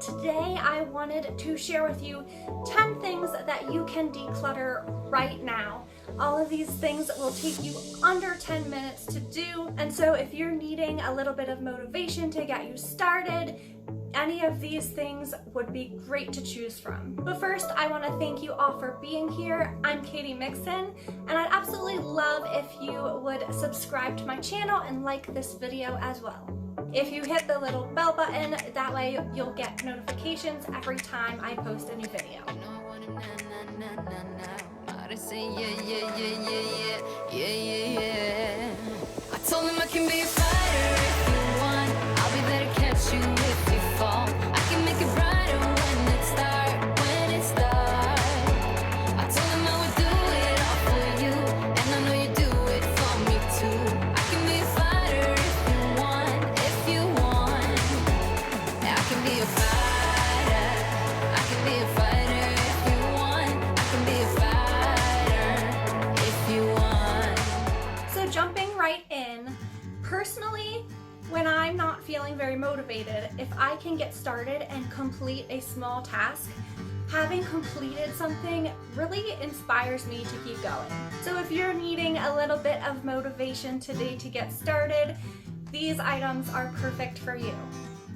Today I wanted to share with you 10 things that you can declutter right now. All of these things will take you under 10 minutes to do, and so if you're needing a little bit of motivation to get you started, any of these things would be great to choose from. But first, I want to thank you all for being here. I'm Katie Mixon, and I'd absolutely love if you would subscribe to my channel and like this video as well. If you hit the little bell button, that way you'll get notifications every time I post a new video. I told him I can be a fighter if you want. I'll be there to catch you if you fall. I can make it brighter when it's dark, when it's dark. I told him I would do it all for you, and I know you do it for me too. I can be a fighter if you want, if you want. Yeah, I can be a fighter. I can be a fighter if you want. I can be a fighter if you want. So jumping right in, personally, when I'm not feeling very motivated, if I can get started and complete a small task, having completed something really inspires me to keep going. So if you're needing a little bit of motivation today to get started, these items are perfect for you.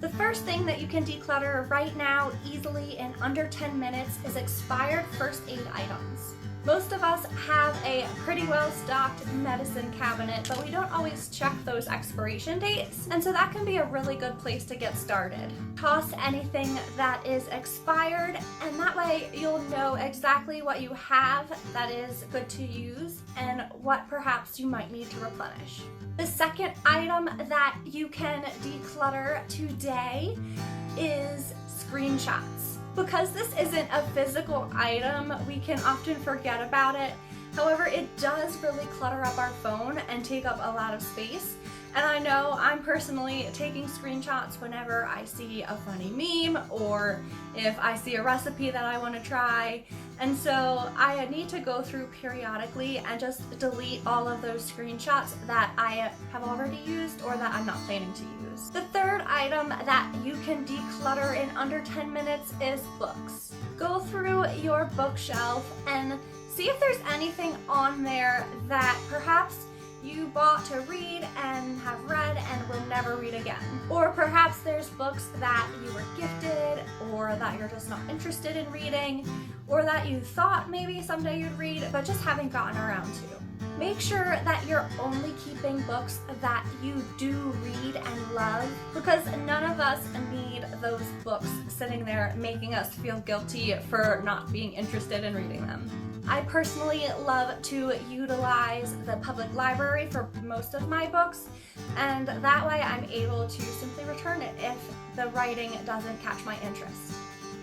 The first thing that you can declutter right now easily in under 10 minutes is expired first aid items. Most of us have a pretty well-stocked medicine cabinet, but we don't always check those expiration dates, and so that can be a really good place to get started. Toss anything that is expired, and that way you'll know exactly what you have that is good to use and what perhaps you might need to replenish. The second item that you can declutter today is screenshots. Because this isn't a physical item, we can often forget about it. However, it does really clutter up our phone and take up a lot of space. And I know I'm personally taking screenshots whenever I see a funny meme or if I see a recipe that I want to try. And so I need to go through periodically and just delete all of those screenshots that I have already used or that I'm not planning to use. The third item that you can declutter in under 10 minutes is books. Go through your bookshelf and see if there's anything on there that perhaps you bought to read and have read and will never read again. Or perhaps there's books that you were gifted or that you're just not interested in reading or that you thought maybe someday you'd read but just haven't gotten around to. Make sure that you're only keeping books that you do read and love, because none of us need those books sitting there making us feel guilty for not being interested in reading them. I personally love to utilize the public library for most of my books, and that way I'm able to simply return it if the writing doesn't catch my interest.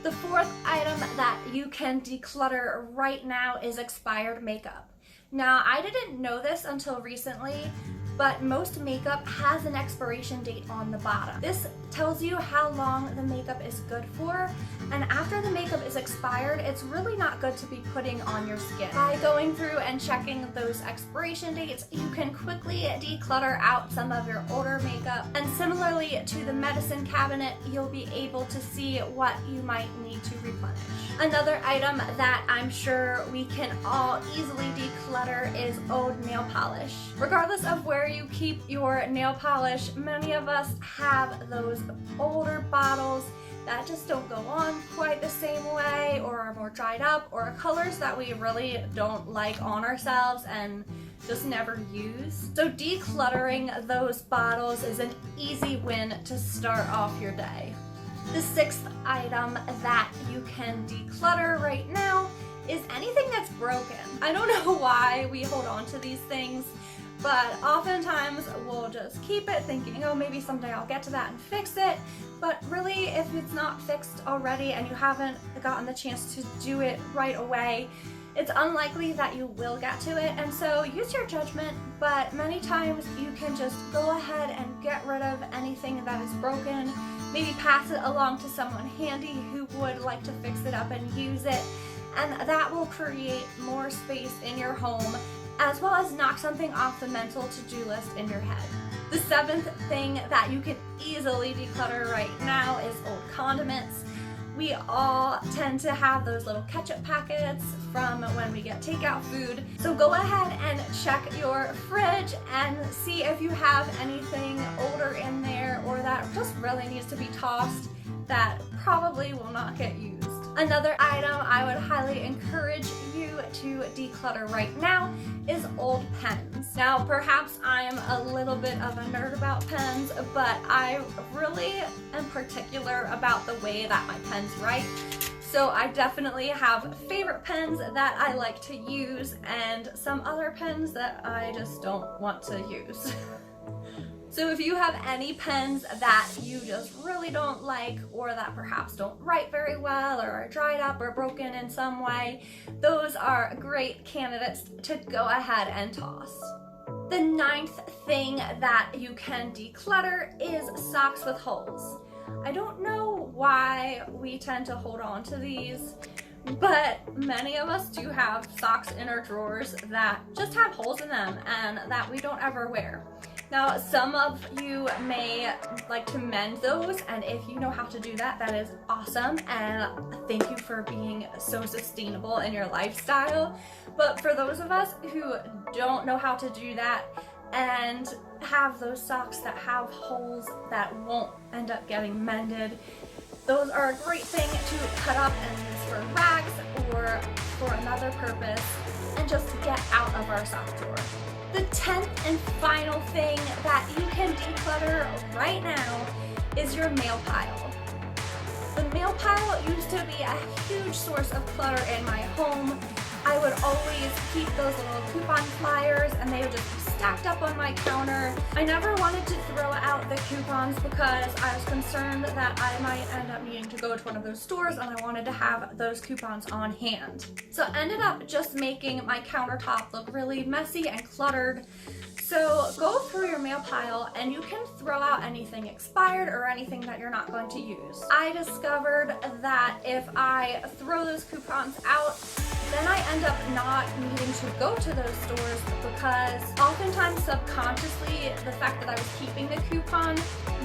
The fourth item that you can declutter right now is expired makeup. Now, I didn't know this until recently, but most makeup has an expiration date on the bottom. This tells you how long the makeup is good for, and after the makeup is expired, it's really not good to be putting on your skin. By going through and checking those expiration dates, you can quickly declutter out some of your older makeup, and similarly to the medicine cabinet, you'll be able to see what you might need to replenish. Another item that I'm sure we can all easily declutter is old nail polish. Regardless of where you keep your nail polish, many of us have those older bottles that just don't go on quite the same way or are more dried up or colors that we really don't like on ourselves and just never use. So decluttering those bottles is an easy win to start off your day. The sixth item that you can declutter right now is anything that's broken. I don't know why we hold on to these things, but oftentimes we'll just keep it thinking, oh, maybe someday I'll get to that and fix it. But really, if it's not fixed already and you haven't gotten the chance to do it right away, it's unlikely that you will get to it. And so use your judgment, but many times you can just go ahead and get rid of anything that is broken, maybe pass it along to someone handy who would like to fix it up and use it. And that will create more space in your home as well as knock something off the mental to-do list in your head. The 7th thing that you can easily declutter right now is old condiments. We all tend to have those little ketchup packets from when we get takeout food. So go ahead and check your fridge and see if you have anything older in there or that just really needs to be tossed that probably will not get used. Another item I would highly encourage you to declutter right now is old pens. Now, perhaps I'm a little bit of a nerd about pens, but I really am particular about the way that my pens write. So I definitely have favorite pens that I like to use and some other pens that I just don't want to use. So if you have any pens that you just really don't like or that perhaps don't write very well or are dried up or broken in some way, those are great candidates to go ahead and toss. The 9th thing that you can declutter is socks with holes. I don't know why we tend to hold on to these, but many of us do have socks in our drawers that just have holes in them and that we don't ever wear. Now, some of you may like to mend those, and if you know how to do that, that is awesome, and thank you for being so sustainable in your lifestyle. But for those of us who don't know how to do that and have those socks that have holes that won't end up getting mended, those are a great thing to cut up and use for rags or for another purpose and just to get out of our sock drawer. The 10th and final thing that you can declutter right now is your mail pile. The mail pile used to be a huge source of clutter in my home. I would always keep those little coupon flyers and they would just be stacked up on my counter. I never wanted to throw out the coupons because I was concerned that I might end up needing to go to one of those stores and I wanted to have those coupons on hand. So I ended up just making my countertop look really messy and cluttered. So go through your mail pile and you can throw out anything expired or anything that you're not going to use. I discovered that if I throw those coupons out, then I end up not needing to go to those stores because oftentimes subconsciously the fact that I was keeping the coupon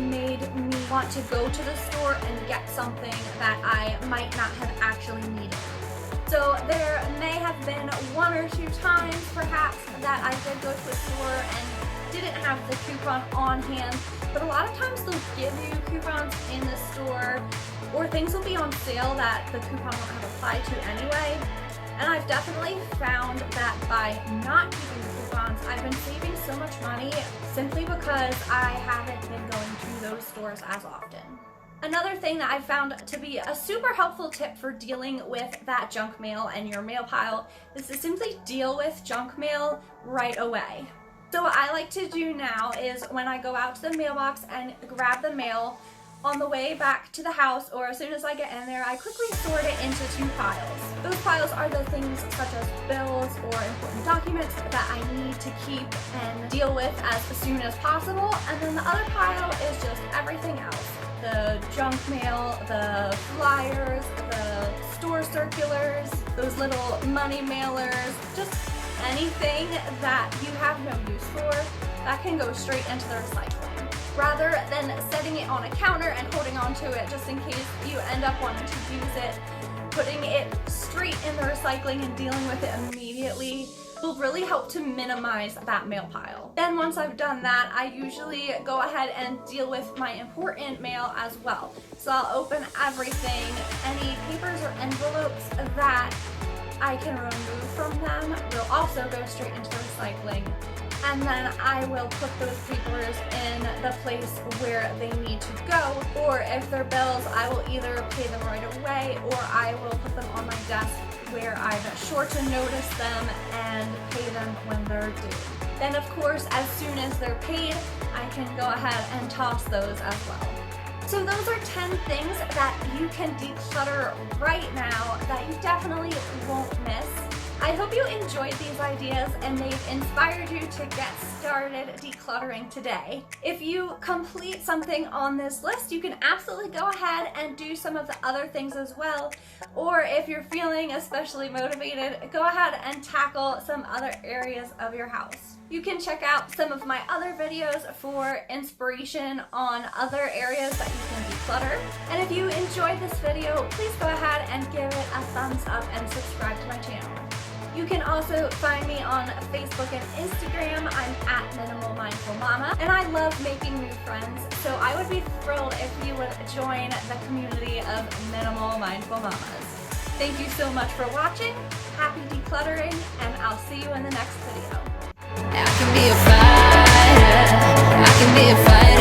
made me want to go to the store and get something that I might not have actually needed. So there may have been 1 or 2 times perhaps that I did go to a store and didn't have the coupon on hand, but a lot of times they'll give you coupons in the store or things will be on sale that the coupon won't have applied to anyway. And I've definitely found that by not keeping the coupons, I've been saving so much money simply because I haven't been going to those stores as often. Another thing that I've found to be a super helpful tip for dealing with that junk mail and your mail pile is to simply deal with junk mail right away. So what I like to do now is when I go out to the mailbox and grab the mail, on the way back to the house or as soon as I get in there, I quickly sort it into 2 piles. Those piles are the things such as bills or important documents that I need to keep and deal with as soon as possible. And then the other pile is just everything else. The junk mail, the flyers, the store circulars, those little money mailers, just anything that you have no use for, that can go straight into the recycling. Rather than setting it on a counter and holding on to it just in case you end up wanting to use it, putting it straight in the recycling and dealing with it immediately will really help to minimize that mail pile. Then once I've done that, I usually go ahead and deal with my important mail as well. So I'll open everything, any papers or envelopes that I can remove from them will also go straight into the recycling. And then I will put those papers in the place where they need to go, or if they're bills, I will either pay them right away or I will put them on my desk where I'm sure to notice them and pay them when they're due. Then of course, as soon as they're paid, I can go ahead and toss those as well. So those are 10 things that you can declutter right now that you definitely won't miss. I hope you enjoyed these ideas and they've inspired you to get started decluttering today. If you complete something on this list, you can absolutely go ahead and do some of the other things as well. Or if you're feeling especially motivated, go ahead and tackle some other areas of your house. You can check out some of my other videos for inspiration on other areas that you can declutter. And if you enjoyed this video, please go ahead and give it a thumbs up and subscribe to my channel. You can also find me on Facebook and Instagram. I'm at Minimal Mindful Mama, and I love making new friends, so I would be thrilled if you would join the community of Minimal Mindful Mamas. Thank you so much for watching. Happy decluttering, and I'll see you in the next video. I can be a fighter. I can be a fighter.